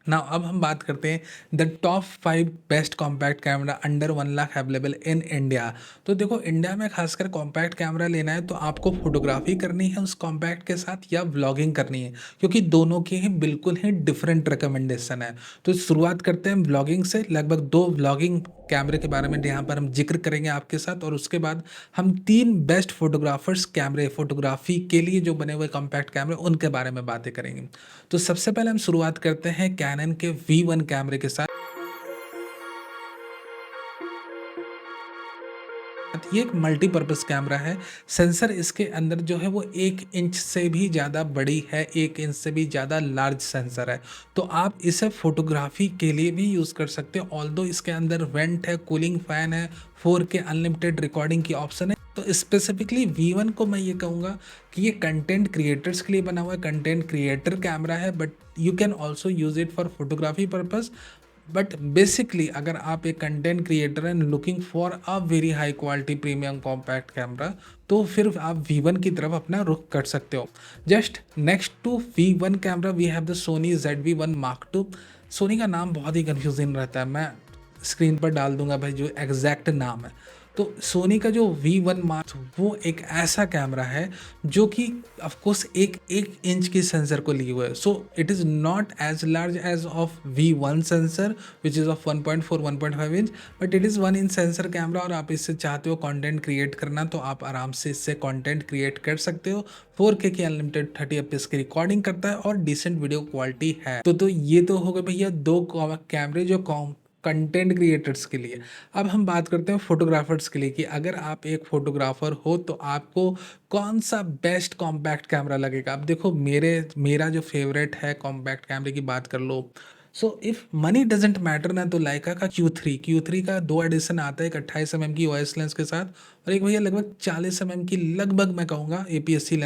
Now अब हम बात करते हैं the top 5 best compact camera under 1 lakh available in India. तो देखो, इंडिया में खासकर कॉम्पैक्ट कैमरा लेना है तो आपको फोटोग्राफी करनी है उस कॉम्पैक्ट के साथ या व्लॉगिंग करनी है, क्योंकि दोनों के ही बिल्कुल ही डिफरेंट रिकमेंडेशन है। तो शुरुआत करते हैं व्लॉगिंग से। लगभग 2 व्लॉगिंग कैमरे के बारे में यहाँ पर हम जिक्र करेंगे आपके साथ, और उसके बाद हम 3 बेस्ट फोटोग्राफर्स कैमरे फोटोग्राफी के लिए जो बने हुए कॉम्पैक्ट कैमरे उनके बारे में बातें करेंगे। तो सबसे पहले हम शुरुआत करते हैं कैनन के V1 कैमरे के साथ। ये एक मल्टीपर्पज़ कैमरा है। सेंसर इसके अंदर जो है वो 1 इंच से भी ज़्यादा बड़ी है, 1 इंच से भी ज़्यादा लार्ज सेंसर है। तो आप इसे फ़ोटोग्राफ़ी के लिए भी यूज़ कर सकते हो। ऑल्दो इसके अंदर वेंट है, कूलिंग फ़ैन है, 4K अनलिमिटेड रिकॉर्डिंग की ऑप्शन है। तो स्पेसिफिकली V1 को मैं ये कहूँगा कि ये कंटेंट क्रिएटर्स के लिए बना हुआ है, कंटेंट क्रिएटर कैमरा है, but you can also use it for photography purpose. But basically अगर आप एक content creator and looking for a very high quality premium compact camera, तो फिर आप V1 की तरफ अपना रुख कर सकते हो। Just next to V1 camera we have the Sony ZV-1 Mark II। Sony का नाम बहुत ही कन्फ्यूजिंग रहता है, मैं स्क्रीन पर डाल दूंगा भाई जो एग्जैक्ट नाम है। तो सोनी का जो V1 Mark वो एक ऐसा कैमरा है जो कि ऑफकोर्स एक इंच की सेंसर को लिए हुए है। So it is not as large as of V1 sensor which is of 1.4 1.5 inch, but it is 1 inch sensor camera. और आप इससे चाहते हो कंटेंट क्रिएट करना तो आप आराम से इससे कंटेंट क्रिएट कर सकते हो। 4K की अनलिमिटेड 30 fps की रिकॉर्डिंग करता है और डिसेंट वीडियो क्वालिटी है। तो ये तो हो गए भैया 2 कैमरे जो कंटेंट क्रिएटर्स के लिए। अब हम बात करते हैं फोटोग्राफर्स के लिए कि अगर आप एक फोटोग्राफर हो तो आपको कौन सा बेस्ट कॉम्पैक्ट कैमरा लगेगा। अब देखो, मेरा जो फेवरेट है कॉम्पैक्ट कैमरे की बात कर लो, so if money doesn't matter ना, तो लाइका का Q3 का 2 एडिशन आता है, एक 28 mm की OIS लेंस के साथ और एक भैया लगभग 40 mm की, लगभग मैं कहूँगा APS-C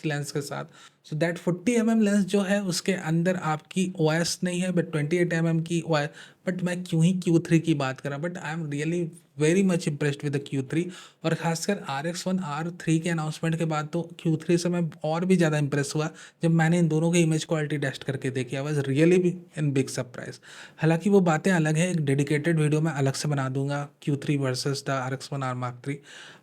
लेंस के साथ। सो दैट 40 mm लेंस जो है उसके अंदर आपकी OIS नहीं है, बट 28 mm की OIS। बट मैं क्यों ही Q3 की बात कर रहा, but I am really very much impressed with the Q3। और खासकर RX1 R3 के अनाउंसमेंट के बाद तो Q3 से मैं और भी ज़्यादा इंप्रेस हुआ जब मैंने इन दोनों की इमेज क्वालिटी टेस्ट करके देखी। I was really in big surprise. हालांकि वो बातें अलग है, एक डेडिकेटेड वीडियो मैं अलग से बना दूंगा Q3 versus the RX1 R Mark III।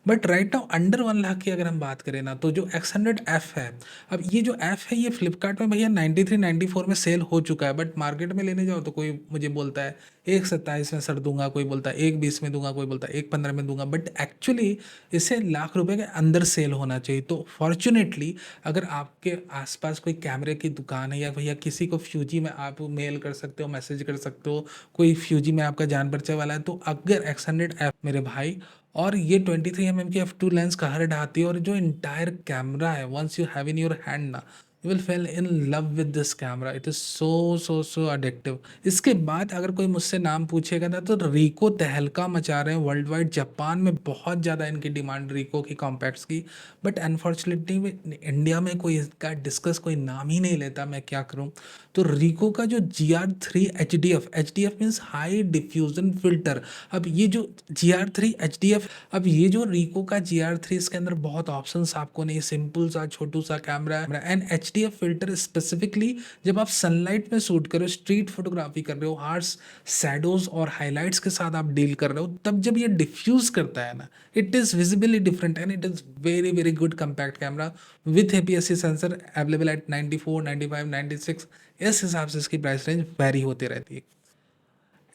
But right now under 1 lakh की अगर हम बात करें ना, तो जो X100F है, अब ये जो F है ये फ्लिपकार्ट में भैया 93 94 में सेल हो चुका है, बट मार्केट में लेने जाओ तो कोई मुझे बोलता है 127 में सर दूंगा, कोई बोलता है 120 में दूंगा, कोई बोलता है 115 में दूंगा, बट एक्चुअली इसे लाख रुपए के अंदर सेल होना चाहिए। तो फॉर्चुनेटली अगर आपके आसपास कोई कैमरे की दुकान है या भैया किसी को फ्यूजी में आप मेल कर सकते हो, मैसेज कर सकते हो, कोई फ्यूजी में आपका जान परिचय वाला है, तो अगर X100F मेरे भाई, और ये 23 mm की f2 लेंस कहाँ ढाती है, और जो इंटायर कैमरा है once you have in your hand ना, you will fall in love with this camera. It is so addictive. इसके बाद अगर कोई मुझसे नाम पूछेगा ना, तो रिको तहलका मचा रहे हैं वर्ल्ड वाइड। जापान में बहुत ज़्यादा इनकी डिमांड रिको की कॉम्पैक्ट्स की, बट अनफॉर्चुनेटली इंडिया में कोई इसका डिस्कस कोई नाम ही नहीं लेता, मैं क्या करूँ। तो रिको का जो GR3 HDF means high diffusion filter. अब ये जो GR3 HDF, अब ये जो रिको का GR3, इसके अंदर बहुत ऑप्शंस आपको नहीं, सिंपल सा छोटू सा कैमरा है। एंड HDF फिल्टर स्पेसिफिकली जब आप सनलाइट में शूट कर रहे हो, स्ट्रीट फोटोग्राफी कर रहे हो, हार्श शैडोज और हाईलाइट्स के साथ आप डील कर रहे हो, तब जब ये डिफ्यूज करता है ना, it is visibly different and it is very good compact camera with APS-C sensor available at 94 95 96। इस हिसाब से इसकी प्राइस रेंज वेरी होती रहती है।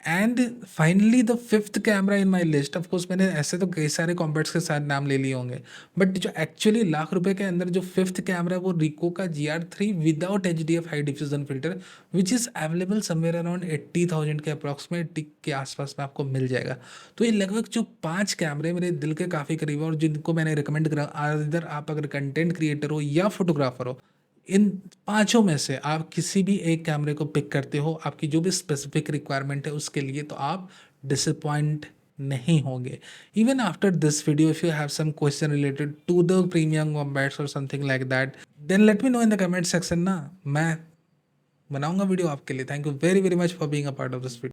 And finally the fifth camera in my list, of course मैंने ऐसे तो कई सारे कॉम्पैक्ट्स के साथ नाम ले लिए होंगे, बट जो एक्चुअली लाख रुपए के अंदर जो फिफ्थ कैमरा है वो रिको का GR3 without HDF high diffusion filter, which is available somewhere around 80,000 के अप्रॉक्सीमेट के आसपास में आपको मिल जाएगा। तो ये लगभग जो 5 कैमरे मेरे दिल के काफ़ी करीब है और जिनको मैंने रिकमेंड करा, इधर आप अगर कंटेंट क्रिएटर हो या फोटोग्राफर हो, इन पांचों में से आप किसी भी एक कैमरे को पिक करते हो आपकी जो भी स्पेसिफिक रिक्वायरमेंट है उसके लिए, तो आप डिसअपॉइंट नहीं होंगे। Even after this video, if you have some question related to the premium compacts और something like that, then let me know in the comment section ना, मैं बनाऊंगा वीडियो आपके लिए। Thank you very much for being a part of this video.